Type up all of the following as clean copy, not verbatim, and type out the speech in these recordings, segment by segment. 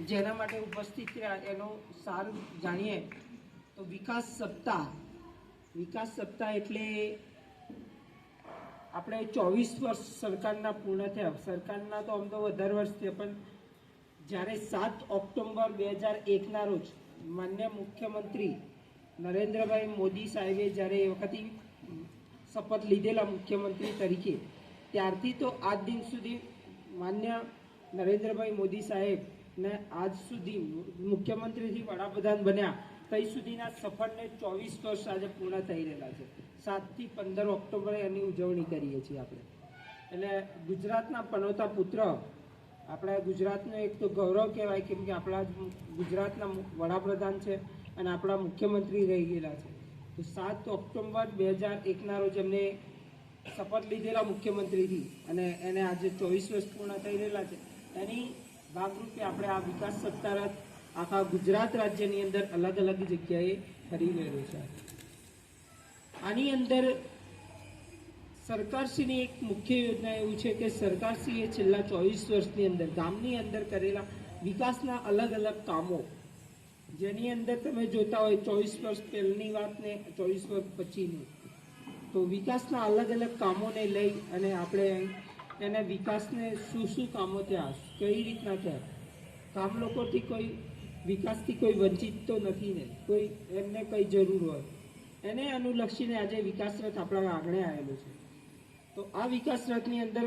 જેના માટે ઉપસ્થિત રહ્યા એનો સાર જાણીએ તો વિકાસ સપ્તાહ એટલે આપણે 24 વર્ષ સરકારના પૂર્ણ થયા. સરકારના તો આમ તો વધારે વર્ષ થયા, પણ જ્યારે 7 ઓક્ટોબર 2001ના રોજ માન્ય મુખ્યમંત્રી નરેન્દ્રભાઈ મોદી સાહેબે જ્યારે એ વખતે શપથ લીધેલા મુખ્યમંત્રી તરીકે, ત્યારથી તો આજ દિન સુધી માન્ય નરેન્દ્રભાઈ મોદી સાહેબને આજ સુધી મુખ્યમંત્રીથી વડાપ્રધાન બન્યા ત્યાં સુધીના સફરને 24 વર્ષ આજે પૂર્ણ થઈ રહેલા છે. 7 થી 15 ઓક્ટોબરે એની ઉજવણી કરીએ છીએ આપણે. એટલે ગુજરાતના પનોતા પુત્ર, આપણા ગુજરાતનું એક તો ગૌરવ કહેવાય, કેમ કે આપણા ગુજરાતના વડાપ્રધાન છે અને આપણા મુખ્યમંત્રી રહી ગયેલા છે. તો 7 ઓક્ટોબર 2001ના રોજ એમને શપથ લીધેલા મુખ્યમંત્રીથી અને એને આજે 24 વર્ષ પૂર્ણ થઈ રહેલા છે. એની ભાગરૂપે આપણે આ વિકાસ સપ્તાહ આખા ગુજરાત રાજ્યની અંદર અલગ અલગ જગ્યાએ ફરી રહ્યો છે. આની અંદર સરકારશ્રીની એક મુખ્ય યોજના એવું છે કે સરકારશ્રીએ છેલ્લા 24 વર્ષની અંદર ગામની અંદર કરેલા વિકાસના અલગ અલગ કામો, જેની અંદર તમે જોતા હોય 24 વર્ષ પહેલની વાત ને 24 વર્ષ પછીની, તો વિકાસના અલગ અલગ કામોને લઈ અને આપણે એને વિકાસને શું કામો થયા, કઈ રીતના થયા, ગામ લોકોથી કોઈ વિકાસથી કોઈ વંચિત તો નથી ને, કોઈ એમને કઈ જરૂર હોય એને અનુલક્ષીને આજે વિકાસ રથ આપણા આંગણે આવેલો છે. તો આ વિકાસ રથની અંદર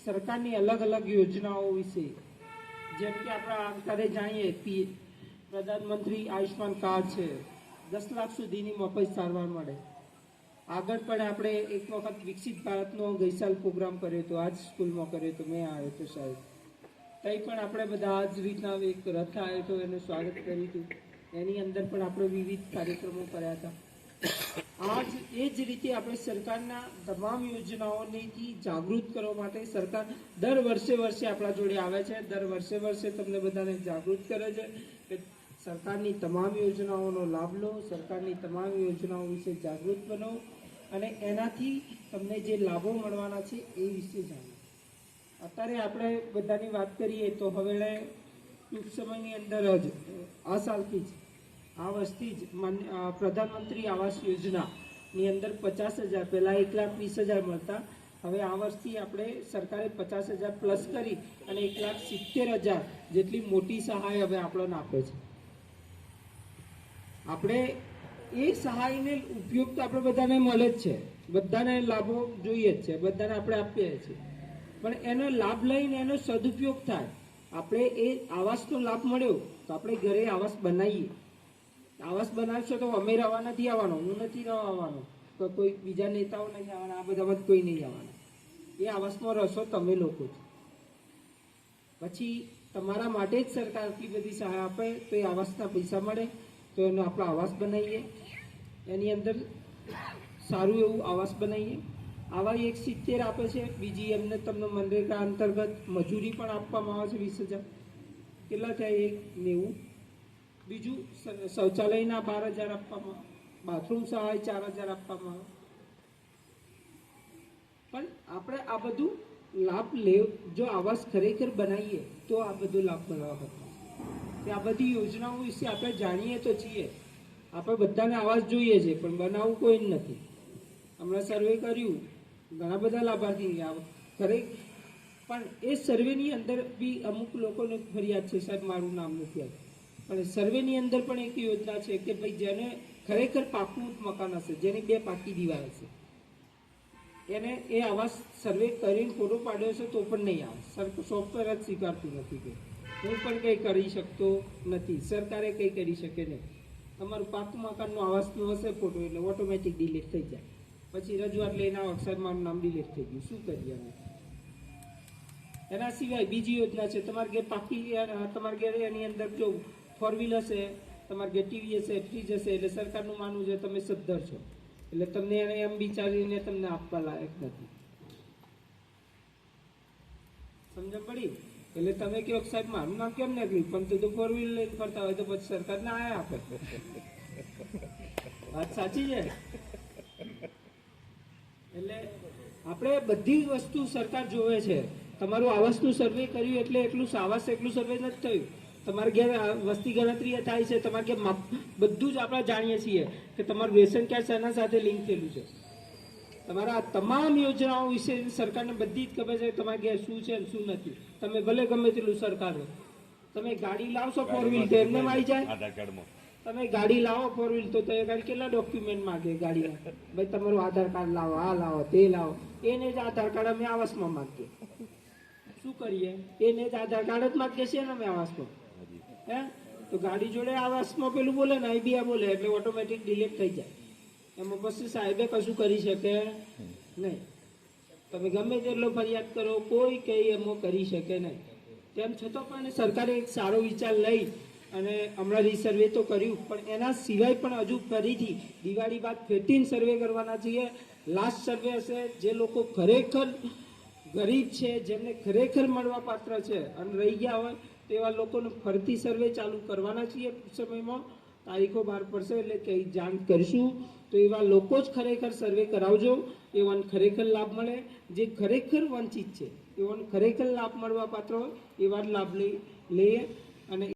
સરકારની અલગ અલગ યોજનાઓ વિશે, જેમ કે આપણા અંતરે જાણીએ, પ્રધાનમંત્રી આયુષ્માન કાર્ડ છે, 10 લાખ સુધીની મફત સારવાર મળે. આગળ પણ આપણે એક વખત વિકસિત ભારતનો ગઈ સાલ પ્રોગ્રામ કર્યો હતો, આજ સ્કૂલમાં કર્યો હતો, મેં આવ્યો હતો સાહેબ. ત્યાં પણ આપણે બધા આ જ રીતના એક રથ આવ્યો હતો, એનું સ્વાગત કર્યું હતું. એની અંદર પણ આપણે વિવિધ કાર્યક્રમો કર્યા હતા. આજ એ જ રીતે આપણે સરકારના તમામ યોજનાઓથી જાગૃત કરવા માટે સરકાર દર વર્ષે આપણા જોડે આવે છે. દર વર્ષે તમને બધાને જાગૃત કરે છે કે સરકારની તમામ યોજનાઓનો લાભ લો, સરકારની તમામ યોજનાઓ વિશે જાગૃત બનો અને એનાથી તમને જે લાભો મળવાના છે એ વિશે જાણો. અત્યારે આપણે બધાની વાત કરીએ તો હવે ટૂંક સમયની અંદર જ આ સાલથી જ આ વર્ષથી જ પ્રધાનમંત્રી આવાસ યોજનાની અંદર 50,000, પહેલાં 1,20,000 મળતા, હવે આ વર્ષથી આપણે સરકારે 50,000 પ્લસ કરી અને 1,70,000 જેટલી મોટી સહાય હવે આપણને આપે છે. આપણે એ સહાયને ઉપયોગ તો આપણે બધાને મળે જ છે, બધાને લાભો જોઈએ જ છે, બધાને આપણે આપીએ છીએ, પણ એનો લાભ લઈને એનો સદુપયોગ થાય. આપણે એ આવાસનો લાભ મળ્યો તો આપણે ઘરે આવાસ બનાવીએ. આવાસ બનાવશો તો અમે રહેવા નથી આવવાનો, હું નથી રહેવા આવવાનો, તો કોઈ બીજા નેતાઓ નહીં આવવાના, આ બધામાં કોઈ નહીં આવવાના. એ આવાસમાં રહેશો તમે લોકો જ. પછી તમારા માટે જ સરકાર આટલી બધી સહાય આપે, તો એ આવાસના પૈસા મળે તો એનો આપણે આવાસ બનાવીએ, એની અંદર સારું એવું આવાસ બનાવીએ. આવા 170 આપે છે. બીજી એમને તમને મનરેગા અંતર્ગત મજૂરી પણ આપવામાં આવે છે 20,000. કેટલા થાય? 90. બીજું શૌચાલયના 12,000 આપવામાં, બાથરૂમ સહાય 4,000 આપવામાં આવે. પણ આપણે આ બધું લાભ જો આવાસ ખરેખર બનાવીએ તો આ બધો લાભ મળવા હતો. આ બધી યોજનાઓ વિશે આપણે જાણીએ તો છીએ. આપણે બધાને આવાસ જોઈએ છે, પણ બનાવવું કોઈ જ નથી. હમણાં સર્વે કર્યું, ઘણા બધા લાભાર્થી ખરેખર, પણ એ સર્વેની અંદર બી અમુક લોકોને ફરિયાદ છે, સાહેબ મારું નામ નથી આવ્યું, પણ સર્વેની અંદર પણ એક યોજના છે કે ભાઈ જેને ખરેખર પાકું મકાન હશે, જેની 2 પાકી દીવાલ હશે, એને એ આવાસ સર્વે કરીને ફોટો પાડ્યો છે તો પણ નહીં આવે. સોફ્ટવેર જ સ્વીકારતું નથી કે હું પણ કંઈ કરી શકતો નથી, સરકારે કંઈ કરી શકે નહીં. તમારું પાકું મકાનનું આવાસનું હશે ફોટો એટલે ઓટોમેટિક ડિલીટ થઈ જાય. પછી રજૂઆત લઈને આવો, સાહેબ મારું નામ ડિલીટ થઈ ગયું, શું કરીએ અમે? એના સિવાય બીજી યોજના છે, તમારે ઘેર પાકી, તમારે ઘેર એની અંદર જો 4 વ્હીલ હશે, તમારે ઘેર ટીવી હશે, ફ્રીજ હશે, એટલે સરકારનું માનવું છે તમે સદ્ધર છો, એટલે તમને એને એમ વિચારીને તમને આપવા લાયક નથી. સમજણ પડી? એટલે તમે કહો સાહેબ મારું નામ કેમ નીકળ્યું, પણ તું તો 4 વ્હીલ લઈને ફરતા હોય તો પછી સરકાર ના આયા આપે. વાત સાચી છે. એટલે આપણે બધી વસ્તુ સરકાર જોવે છે. તમારું આવાસનું સર્વે કર્યું એટલે આવાસ એટલું સર્વે નથી થયું, તમારે ઘેર વસ્તી ગણતરી થાય છે, તમારે ઘેર બધું જ આપણે જાણીએ છીએ કે તમારું રેશન કાર્ડ શેના સાથે લિંક થયેલું છે. તમારા આ તમામ યોજનાઓ વિશે સરકારને બધી જ ખબર છે, તમારા ઘેર શું છે અને શું નથી. તમે ભલે ગમે તેટલું સરકાર હોય, તમે ગાડી લાવશો 4 વ્હીલ તો એમને આવી જાય. આધાર કાર્ડમાં તમે ગાડી લાવો 4 વ્હીલ તો તે ગાડી કેટલા ડોક્યુમેન્ટ માંગે ગાડીના? ભાઈ તમારું આધાર કાર્ડ લાવો, આ લાવો, તે લાવો. એને જ આધાર કાર્ડ અમે આવાસમાં માંગીએ. શું કરીએ? એને જ આધાર કાર્ડ જ માંગીએ છીએ ને અમે આવાસમાં. હે તો ગાડી જોડે આવાસમાં પેલું બોલે ને આઈબીઆ બોલે એટલે ઓટોમેટિક ડિલીટ થઈ જાય. એમાં પછી સાહેબે કશું કરી શકે નહીં. તમે ગમે તેટલો ફરિયાદ કરો, કોઈ કંઈ એમાં કરી શકે નહીં. તેમ છતાં પણ સરકારે એક સારો વિચાર લઈ અને હમણાં રીસર્વે તો કર્યું, પણ એના સિવાય પણ હજુ ફરીથી દિવાળી બાદ ફેરથી સર્વે કરવાના છીએ. લાસ્ટ સર્વે હશે, જે લોકો ખરેખર ગરીબ છે, જેમને ખરેખર મળવા પાત્ર છે અને રહી ગયા હોય તેવા લોકોને ફરતી સર્વે ચાલુ કરવાના છીએ. ટૂંક સમયમાં તારીખો બહાર પડશે એટલે કંઈ જાણ કરીશું. તો એવા લોકો જ ખરેખર સર્વે કરાવજો, એવાને ખરેખર લાભ મળે. જે ખરેખર વંચિત છે એવાને ખરેખર લાભ મળવા પાત્ર હોય એવા જ લાભ લઈએ. અને